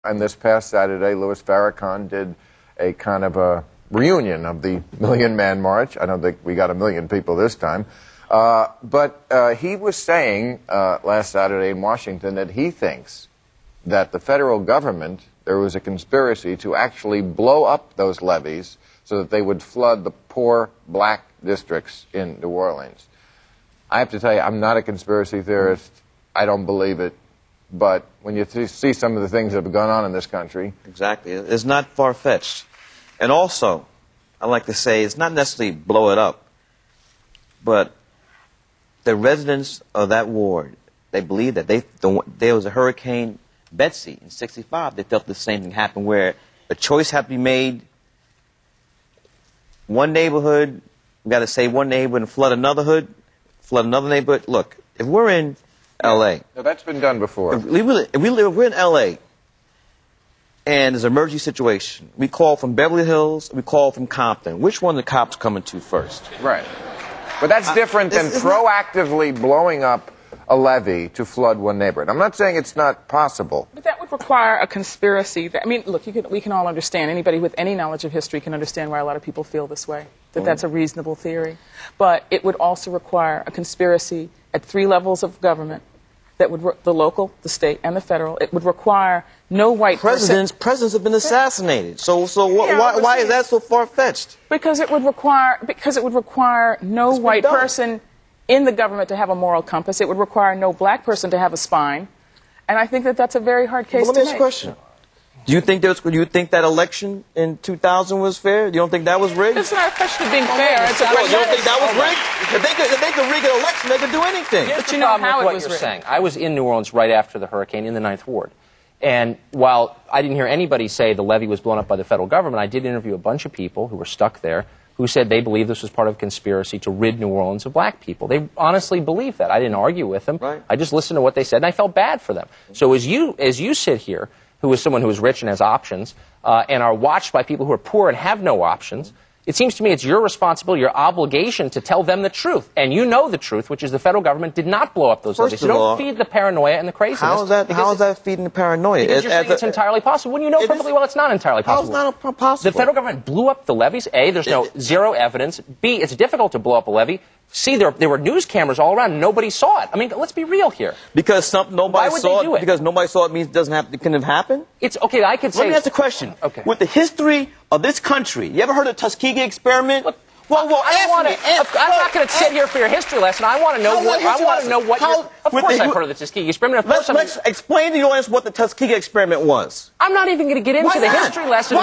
and this past Saturday, Louis Farrakhan did a kind of a reunion of the Million Man March. I don't think we got 1 million people this time. But he was saying last Saturday in Washington that he thinks that the federal government, there was a conspiracy to actually blow up those levees so that they would flood the poor black districts in New Orleans. I have to tell you, I'm not a conspiracy theorist. I don't believe it. But when you see some of the things that have gone on in this country... Exactly. It's not far-fetched. And also, I like to say, it's not necessarily blow it up, but the residents of that ward, they believe that there was a Hurricane Betsy in '65. They felt the same thing happen, where a choice had to be made. One neighborhood, we got to save one neighborhood and flood another neighborhood. Look, if we're in L.A. No, that's been done before. If we're in L.A. and there's an emergency situation, we call from Beverly Hills, we call from Compton. Which one are the cops coming to first? Right. But that's different than proactively blowing up a levee to flood one neighborhood. I'm not saying it's not possible. But that would require a conspiracy. I mean, look, we can all understand. Anybody with any knowledge of history can understand why a lot of people feel this way, that that's a reasonable theory. But it would also require a conspiracy at 3 levels of government, that would the local, the state, and the federal. It would require no white presidents have been assassinated. So why is that so far-fetched? Because it would require no white person in the government to have a moral compass. It would require no black person to have a spine. And I think that that's a very hard case to make. Let me ask you a question. Do you think that election in 2000 was fair? You don't think that was rigged? It's not a question of being fair. It's a question. You don't think that was rigged? If they could rig an election, they could do anything. Here's the problem with what you're saying. I was in New Orleans right after the hurricane in the 9th Ward. And while I didn't hear anybody say the levee was blown up by the federal government, I did interview a bunch of people who were stuck there who said they believed this was part of a conspiracy to rid New Orleans of black people. They honestly believed that. I didn't argue with them. Right. I just listened to what they said, and I felt bad for them. So as you sit here, who is someone who is rich and has options, and are watched by people who are poor and have no options, it seems to me it's your responsibility, your obligation to tell them the truth. And you know the truth, which is the federal government did not blow up those levees. So don't feed the paranoia and the craziness. How is that feeding the paranoia? Because you're saying it's entirely possible. When you know perfectly well it's not entirely possible. How is it not possible? The federal government blew up the levees. A, there's zero evidence. B, it's difficult to blow up a levee. C, there were news cameras all around. Nobody saw it. I mean, let's be real here. Because nobody saw it. Because nobody saw it means it couldn't have happened? It's okay. I could say. Let me ask a question. Okay. With the history of this country, you ever heard of the Tuskegee experiment? Look, I'm not going to sit here for your history lesson. I want to know what. Of course, I've heard of the Tuskegee experiment. Let's explain to the audience what the Tuskegee experiment was. I'm not even going to get into the history lesson.